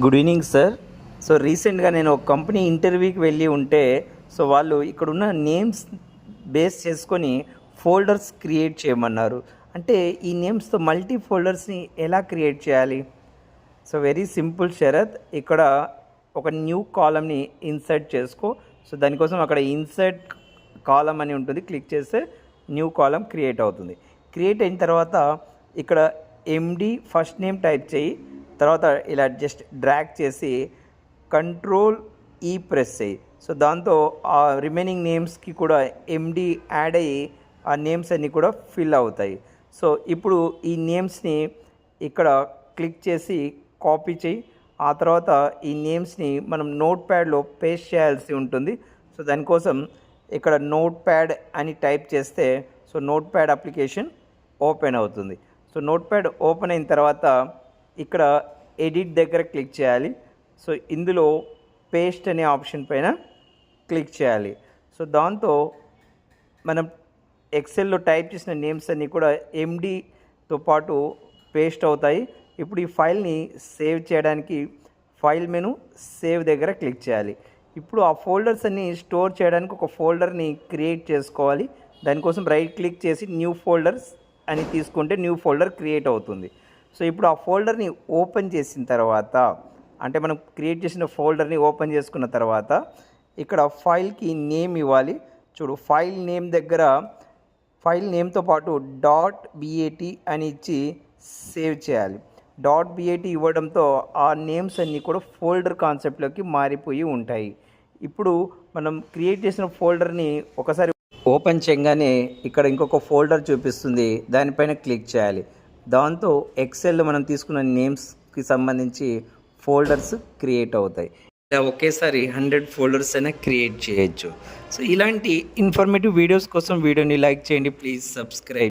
Good evening sir. So రీసెంట్గా నేను ఒక కంపెనీ ఇంటర్వ్యూకి వెళ్ళి ఉంటే సో వాళ్ళు ఇక్కడున్న నేమ్స్ బేస్ చేసుకొని ఫోల్డర్స్ క్రియేట్ చేయమన్నారు. అంటే ఈ నేమ్స్తో మల్టీ ఫోల్డర్స్ని ఎలా క్రియేట్ చేయాలి? So very simple Sharath. ఇక్కడ ఒక న్యూ కాలమ్ని ఇన్సర్ట్ చేసుకో. సో దానికోసం అక్కడ ఇన్సర్ట్ కాలమ్ అని ఉంటుంది, క్లిక్ చేస్తే న్యూ కాలమ్ క్రియేట్ అవుతుంది. క్రియేట్ అయిన తర్వాత ఇక్కడ ఎండి ఫస్ట్ నేమ్ టైప్ చేయి. తర్వాత ఇలా జస్ట్ డ్రాగ్ చేసి కంట్రోల్ ఈ ప్రెస్ చేయి. సో దాంతో ఆ రిమైనింగ్ నేమ్స్కి కూడా ఎండి యాడ్ అయ్యి ఆ నేమ్స్ అన్నీ కూడా ఫిల్ అవుతాయి. సో ఇప్పుడు ఈ నేమ్స్ని ఇక్కడ క్లిక్ చేసి కాపీ చేయి. ఆ తర్వాత ఈ నేమ్స్ని మనం నోట్ ప్యాడ్లో పేస్ట్ చేయాల్సి ఉంటుంది. సో దానికోసం ఇక్కడ నోట్ ప్యాడ్ అని టైప్ చేస్తే so note pad application open అవుతుంది. సో నోట్ ప్యాడ్ ఓపెన్ అయిన తర్వాత ఇక్కడ ఎడిట్ దగ్గర క్లిక్ చేయాలి. సో ఇందులో పేస్ట్ అనే ఆప్షన్ పైన క్లిక్ చేయాలి. సో దాంతో మనం ఎక్సెల్లో టైప్ చేసిన నేమ్స్ అన్నీ కూడా ఎండితో పాటు పేస్ట్ అవుతాయి. ఇప్పుడు ఈ ఫైల్ని సేవ్ చేయడానికి ఫైల్ మెను సేవ్ దగ్గర క్లిక్ చేయాలి. ఇప్పుడు ఆ ఫోల్డర్స్ అన్ని స్టోర్ చేయడానికి ఒక ఫోల్డర్ని క్రియేట్ చేసుకోవాలి. దానికోసం రైట్ క్లిక్ చేసి న్యూ ఫోల్డర్స్ అని తీసుకుంటే న్యూ ఫోల్డర్ క్రియేట్ అవుతుంది. సో ఇప్పుడు ఆ ఫోల్డర్ని ఓపెన్ చేసిన తర్వాత, అంటే మనం క్రియేట్ చేసిన ఫోల్డర్ని ఓపెన్ చేసుకున్న తర్వాత ఇక్కడ ఫైల్కి నేమ్ ఇవ్వాలి. చూడు, ఫైల్ నేమ్ దగ్గర ఫైల్ నేమ్తో పాటు .bat అని ఇచ్చి సేవ్ చేయాలి. .bat ఇవ్వడంతో ఆ నేమ్స్ అన్నీ కూడా ఫోల్డర్ కాన్సెప్ట్లోకి మారిపోయి ఉంటాయి. ఇప్పుడు మనం క్రియేట్ చేసిన ఫోల్డర్ని ఒకసారి ఓపెన్ చేయగానే ఇక్కడ ఇంకొక ఫోల్డర్ చూపిస్తుంది, దానిపైన క్లిక్ చేయాలి. దాంతో ఎక్సెల్లో మనం తీసుకున్న నేమ్స్కి సంబంధించి ఫోల్డర్స్ క్రియేట్ అవుతాయి. ఇలా ఒకేసారి 100 ఫోల్డర్స్ అయినా క్రియేట్ చేయొచ్చు. సో ఇలాంటి ఇన్ఫర్మేటివ్ వీడియోస్ కోసం వీడియోని లైక్ చేయండి. Please subscribe.